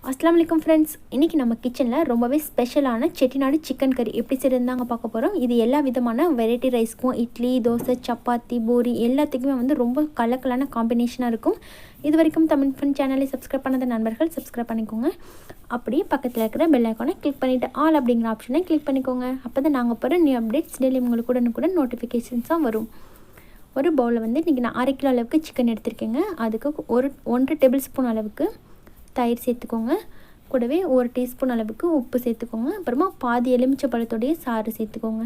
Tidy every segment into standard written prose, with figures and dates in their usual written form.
அஸ்ஸலாமு அலைக்கும் ஃப்ரெண்ட்ஸ். இன்றைக்கி நம்ம கிச்சனில் ரொம்பவே ஸ்பெஷலான செட்டிநாடு சிக்கன் கறி எப்படி செய்யறதுதாங்க பார்க்க போகிறோம். இது எல்லா விதமான வெரைட்டி ரைஸ்க்கும், இட்லி, தோசை, சப்பாத்தி, பூரி எல்லாத்துக்குமே வந்து ரொம்ப கலக்கலான காம்பினேஷனாக இருக்கும். இது வரைக்கும் தமிழ் ஃப்ரெண்ட் சேனலை சப்ஸ்கிரைப் பண்ணாத நண்பர்கள் சப்ஸ்கிரைப் பண்ணிக்கோங்க. அப்படியே பக்கத்தில் இருக்கிற பெல் ஐக்கானை கிளிக் பண்ணிவிட்டு ஆல் அப்படிங்கிற ஆப்ஷனை கிளிக் பண்ணிக்கோங்க. அப்போ தான் நாங்கள் போகிற நியூ அப்டேட்ஸ் டெய்லி உங்களுக்கு உடனுக்குடன் நோட்டிஃபிகேஷன்ஸாக வரும். ஒரு பவுலில் வந்து இன்றைக்கி நான் 1/2 கிலோ அளவுக்கு சிக்கன் எடுத்திருக்கேங்க. அதுக்கு 1 டேபிள் ஸ்பூன் அளவுக்கு தயிர் சேர்த்துக்கோங்க. கூடவே 1 டீஸ்பூன் அளவுக்கு உப்பு சேர்த்துக்கோங்க. அப்புறமா பாதி எலுமிச்சை பழத்தோடைய சாறு சேர்த்துக்கோங்க.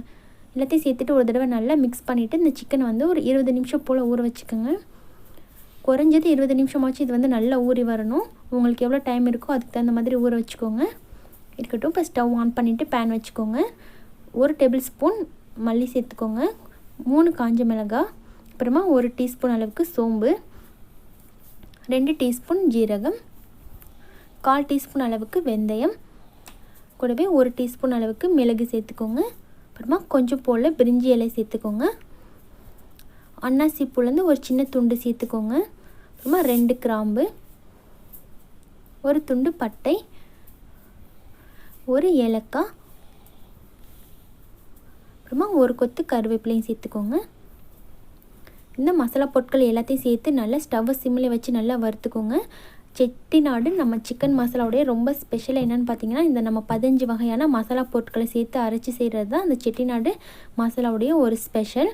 எல்லாத்தையும் சேர்த்துட்டு ஒரு தடவை நல்லா மிக்ஸ் பண்ணிவிட்டு இந்த சிக்கனை வந்து ஒரு 20 நிமிஷம் போல் ஊற வச்சுக்கோங்க. குறைஞ்சது 20 நிமிஷமாச்சு இது வந்து நல்லா ஊறி வரணும். உங்களுக்கு எவ்வளோ டைம் இருக்கோ அதுக்கு தகுந்த மாதிரி ஊற வச்சுக்கோங்க. இருக்கட்டும். இப்போ ஸ்டவ் ஆன் பண்ணிவிட்டு பேன் வச்சுக்கோங்க. 1 டேபிள் ஸ்பூன் மல்லி சேர்த்துக்கோங்க. 3 காஞ்ச மிளகாய், அப்புறமா 1 டீஸ்பூன் அளவுக்கு சோம்பு, 2 டீஸ்பூன் ஜீரகம், 1/4 டீஸ்பூன் அளவுக்கு வெந்தயம், கூடவே 1 டீஸ்பூன் அளவுக்கு மிளகு சேர்த்துக்கோங்க. அப்புறமா கொஞ்சம் போல் பிரிஞ்சி இலை சேர்த்துக்கோங்க. அன்னாசி பூலேருந்து ஒரு சின்ன துண்டு சேர்த்துக்கோங்க. அப்புறமா 2 கிராம்பு, 1 துண்டு பட்டை, 1 ஏலக்காய், அப்புறமா 1 கொத்து கருவேப்பிலையும் சேர்த்துக்கோங்க. இந்த மசாலா பொருட்கள் எல்லாத்தையும் சேர்த்து நல்லா ஸ்டவ்வை சிம்மில் வச்சு நல்லா வறுத்துக்கோங்க. செட்டிநாடு நம்ம சிக்கன் மசாலாவுடைய ரொம்ப ஸ்பெஷல் என்னென்னு பார்த்தீங்கன்னா, இந்த நம்ம 15 வகையான மசாலா பொருட்களை சேர்த்து அரைச்சி செய்கிறது தான் அந்த செட்டிநாடு மசாலாவுடைய ஒரு ஸ்பெஷல்.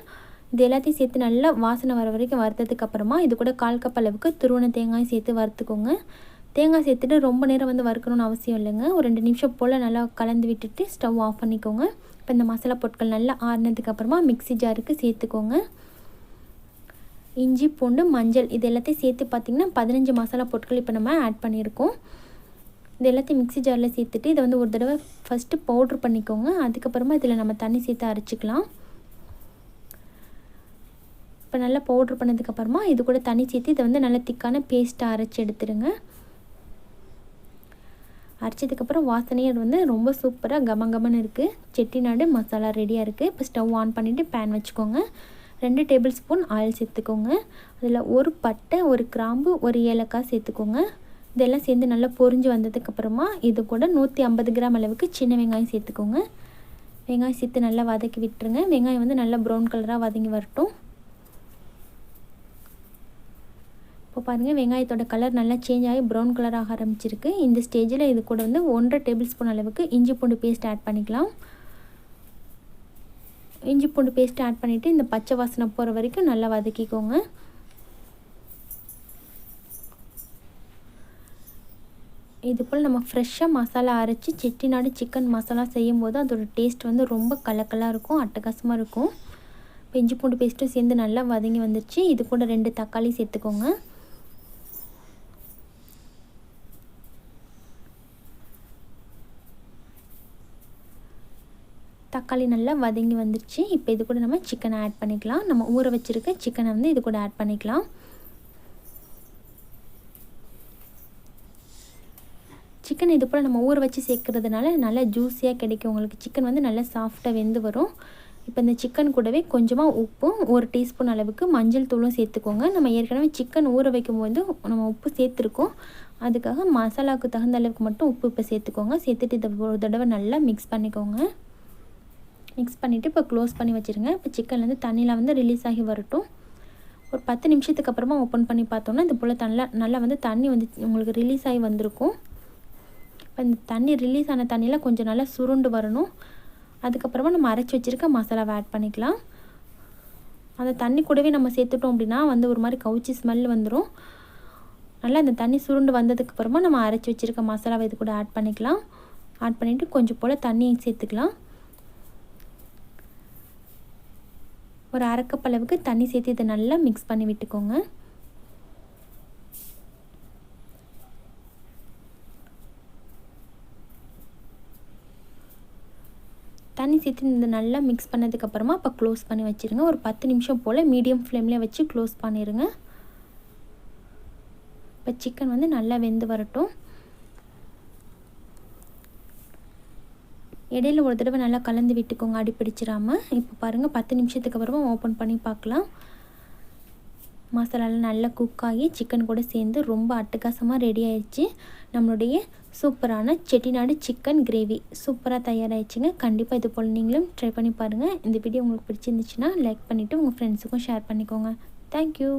இது எல்லாத்தையும் சேர்த்து நல்லா வாசனை வர வரைக்கும் வறுத்ததுக்கு அப்புறமா இது கூட 1/4 கப் அளவுக்கு துருவன தேங்காய் சேர்த்து வறுத்துக்கோங்க. தேங்காய் சேர்த்துட்டு ரொம்ப நேரம் வந்து வறுக்கணும்னு அவசியம் இல்லைங்க. ஒரு 2 நிமிஷம் போல் நல்லா கலந்து விட்டுட்டு ஸ்டவ் ஆஃப் பண்ணிக்கோங்க. இப்போ இந்த மசாலா பொருட்கள் நல்லா ஆறினதுக்கு அப்புறமா மிக்ஸி ஜாருக்கு சேர்த்துக்கோங்க. இஞ்சி, பூண்டு, மஞ்சள் இது எல்லாத்தையும் சேர்த்து பார்த்திங்கன்னா 15 மசாலா பொருட்கள் இப்போ நம்ம ஆட் பண்ணியிருக்கோம். இது எல்லாத்தையும் மிக்ஸி ஜாரில் சேர்த்துட்டு இதை வந்து ஒரு தடவை ஃபஸ்ட்டு பவுட்ரு பண்ணிக்கோங்க. அதுக்கப்புறமா இதில் நம்ம தண்ணி சேர்த்து அரைச்சிக்கலாம். இப்போ நல்லா பவுட்ரு பண்ணதுக்கப்புறமா இது கூட தண்ணி சேர்த்து இதை வந்து நல்லா திக்கான பேஸ்ட்டாக அரைச்சி எடுத்துடுங்க. அரைச்சதுக்கப்புறம் வாசனையே வந்து ரொம்ப சூப்பராக கமகமன்னு இருக்குது. செட்டிநாடு மசாலா ரெடியாக இருக்குது. இப்போ ஸ்டவ் ஆன் பண்ணிவிட்டு பேன் வச்சுக்கோங்க. 2 டேபிள் ஸ்பூன் ஆயில் சேர்த்துக்கோங்க. அதில் 1 பட்டை, 1 கிராம்பு, 1 ஏலக்காய் சேர்த்துக்கோங்க. இதெல்லாம் சேர்ந்து நல்லா பொரிஞ்சு வந்ததுக்கப்புறமா இது கூட 150 கிராம் அளவுக்கு சின்ன வெங்காயம் சேர்த்துக்கோங்க. வெங்காயம் சேர்த்து நல்லா வதக்கி விட்டுருங்க. வெங்காயம் வந்து நல்லா ப்ரௌன் கலராக வதங்கி வரட்டும். இப்போ பாருங்கள், வெங்காயத்தோட கலர் நல்லா சேஞ்ச் ஆகி ப்ரௌன் கலராக ஆரம்பிச்சிருக்கு. இந்த ஸ்டேஜில் இது கூட வந்து 1.5 டேபிள் ஸ்பூன் அளவுக்கு இஞ்சி பூண்டு பேஸ்ட் ஆட் பண்ணிக்கலாம். இஞ்சி பூண்டு பேஸ்ட் ஆட் பண்ணிவிட்டு இந்த பச்சை வாசனை போகிற வரைக்கும் நல்லா வதக்கிக்கோங்க. இது போல் நம்ம ஃப்ரெஷ்ஷாக மசாலா அரைச்சி செட்டிநாடு சிக்கன் மசாலா செய்யும் போது அதோட டேஸ்ட் வந்து ரொம்ப கலக்கலாக இருக்கும், அட்டகாசமாக இருக்கும். இப்போ இஞ்சி பூண்டு பேஸ்ட்டும் சேர்ந்து நல்லா வதங்கி வந்துருச்சு. இது கூட 2 தக்காளி சேர்த்துக்கோங்க. தக்காளி நல்லா வதங்கி வந்துருச்சு. இப்போ இது கூட நம்ம சிக்கனை ஆட் பண்ணிக்கலாம். நம்ம ஊற வச்சுருக்க சிக்கனை வந்து இது கூட ஆட் பண்ணிக்கலாம். சிக்கன் இது போல் நம்ம ஊற வச்சு சேர்க்குறதுனால நல்லா ஜூஸியாக கிடைக்கும். உங்களுக்கு சிக்கன் வந்து நல்லா சாஃப்டாக வெந்து வரும். இப்போ இந்த சிக்கன் கூடவே கொஞ்சமாக உப்பும் 1 டீஸ்பூன் அளவுக்கு மஞ்சள் தூளும் சேர்த்துக்கோங்க. நம்ம ஏற்கனவே சிக்கன் ஊற வைக்கும் போது நம்ம உப்பு சேர்த்துருக்கோம். அதுக்காக மசாலாவுக்கு தகுந்த அளவுக்கு மட்டும் உப்பு இப்போ சேர்த்துக்கோங்க. சேர்த்துட்டு இதை ஒரு தடவை நல்லா மிக்ஸ் பண்ணிக்கோங்க. மிக்ஸ் பண்ணிவிட்டு இப்போ க்ளோஸ் பண்ணி வச்சுருங்க. இப்போ சிக்கன்லேருந்து தண்ணியில் வந்து ரிலீஸ் ஆகி வரட்டும். ஒரு 10 நிமிஷத்துக்கு அப்புறமா ஓப்பன் பண்ணி பார்த்தோன்னா இது போல் நல்லா வந்து தண்ணி வந்து உங்களுக்கு ரிலீஸ் ஆகி வந்திருக்கும். இப்போ இந்த தண்ணி ரிலீஸ் ஆன தண்ணியில் கொஞ்சம் நல்லா சுருண்டு வரணும். அதுக்கப்புறமா நம்ம அரைச்சி வச்சுருக்க மசாலாவை ஆட் பண்ணிக்கலாம். அந்த தண்ணி கூடவே நம்ம சேர்த்துட்டோம் அப்படின்னா வந்து ஒரு மாதிரி கவுச்சி ஸ்மெல் வந்துடும். நல்லா இந்த தண்ணி சுருண்டு வந்ததுக்கப்புறமா நம்ம அரைச்சி வச்சுருக்க மசாலாவை இது கூட ஆட் பண்ணிக்கலாம். ஆட் பண்ணிவிட்டு கொஞ்சம் போல் தண்ணியை சேர்த்துக்கலாம். ஒரு 1/2 கப் அளவுக்கு தண்ணி சேர்த்து இதை நல்லா மிக்ஸ் பண்ணி விட்டுக்கோங்க. தண்ணி சேர்த்து இந்த நல்லா மிக்ஸ் பண்ணதுக்கப்புறமா இப்போ க்ளோஸ் பண்ணி வச்சுருங்க. ஒரு 10 நிமிஷம் போல் மீடியம் ஃப்ளேம்லேயே வச்சு க்ளோஸ் பண்ணிடுங்க. இப்போ சிக்கன் வந்து நல்லா வெந்து வரட்டும். இடையில ஒரு தடவை நல்லா கலந்து விட்டுக்கோங்க, அடி பிடிச்சிடாமல். இப்போ பாருங்கள், 10 நிமிஷத்துக்கு அப்புறமா ஓப்பன் பண்ணி பார்க்கலாம். மசாலாலாம் நல்லா குக் ஆகி சிக்கன் கூட சேர்ந்து ரொம்ப அட்டகாசமாக ரெடி ஆயிடுச்சு. நம்மளுடைய சூப்பரான செட்டிநாடு சிக்கன் கிரேவி சூப்பராக தயாராகிடுச்சுங்க. கண்டிப்பாக இது போல் நீங்களும் ட்ரை பண்ணி பாருங்கள். இந்த வீடியோ உங்களுக்கு பிடிச்சிருந்துச்சுன்னா லைக் பண்ணிவிட்டு உங்கள் ஃப்ரெண்ட்ஸுக்கும் ஷேர் பண்ணிக்கோங்க. தேங்க்யூ.